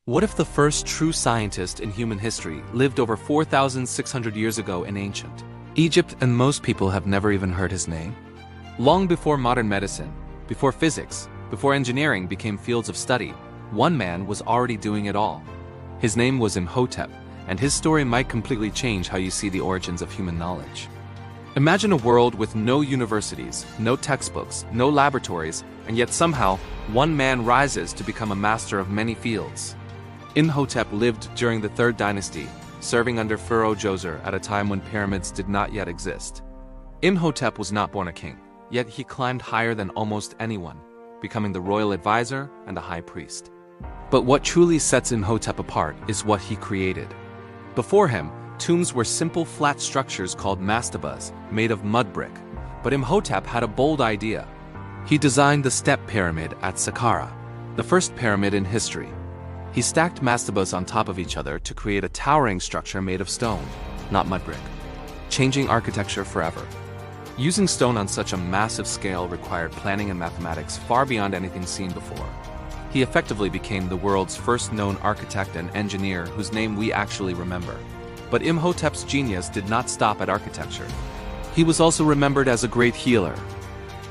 What if the first true scientist in human history lived over 4,600 years ago in ancient Egypt, and most people have never even heard his name? Long before modern medicine, before physics, before engineering became fields of study, one man was already doing it all. His name was Imhotep, and his story might completely change how you see the origins of human knowledge. Imagine a world with no universities, no textbooks, no laboratories, and yet somehow, one man rises to become a master of many fields. Imhotep lived during the Third Dynasty, serving under Pharaoh Djoser at a time when pyramids did not yet exist. Imhotep was not born a king, yet he climbed higher than almost anyone, becoming the royal advisor and a high priest. But what truly sets Imhotep apart is what he created. Before him, tombs were simple flat structures called mastabas, made of mud brick. But Imhotep had a bold idea. He designed the step pyramid at Saqqara, the first pyramid in history. He stacked mastabas on top of each other to create a towering structure made of stone, not mud brick, changing architecture forever. Using stone on such a massive scale required planning and mathematics far beyond anything seen before. He effectively became the world's first known architect and engineer whose name we actually remember. But Imhotep's genius did not stop at architecture. He was also remembered as a great healer.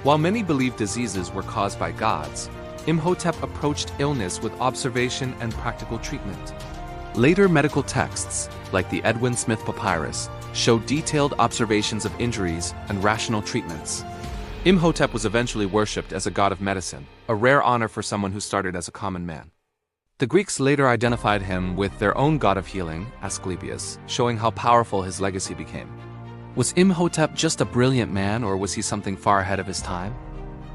While many believed diseases were caused by gods, Imhotep approached illness with observation and practical treatment. Later medical texts, like the Edwin Smith Papyrus, show detailed observations of injuries and rational treatments. Imhotep was eventually worshipped as a god of medicine, a rare honor for someone who started as a common man. The Greeks later identified him with their own god of healing, Asclepius, showing how powerful his legacy became. Was Imhotep just a brilliant man, or was he something far ahead of his time?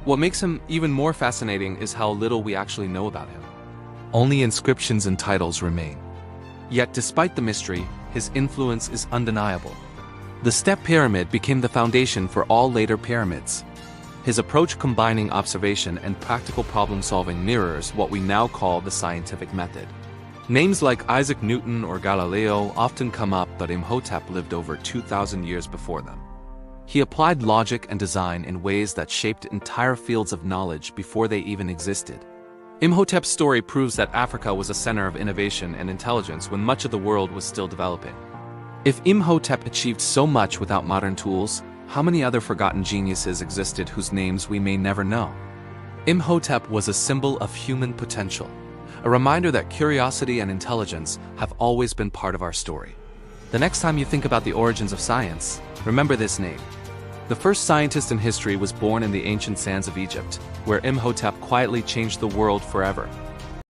What makes him even more fascinating is how little we actually know about him. Only inscriptions and titles remain. Yet despite the mystery, his influence is undeniable. The step pyramid became the foundation for all later pyramids. His approach combining observation and practical problem-solving mirrors what we now call the scientific method. Names like Isaac Newton or Galileo often come up, but Imhotep lived over 2,000 years before them. He applied logic and design in ways that shaped entire fields of knowledge before they even existed. Imhotep's story proves that Africa was a center of innovation and intelligence when much of the world was still developing. If Imhotep achieved so much without modern tools, how many other forgotten geniuses existed whose names we may never know? Imhotep was a symbol of human potential, a reminder that curiosity and intelligence have always been part of our story. The next time you think about the origins of science, remember this name. The first scientist in history was born in the ancient sands of Egypt, where Imhotep quietly changed the world forever.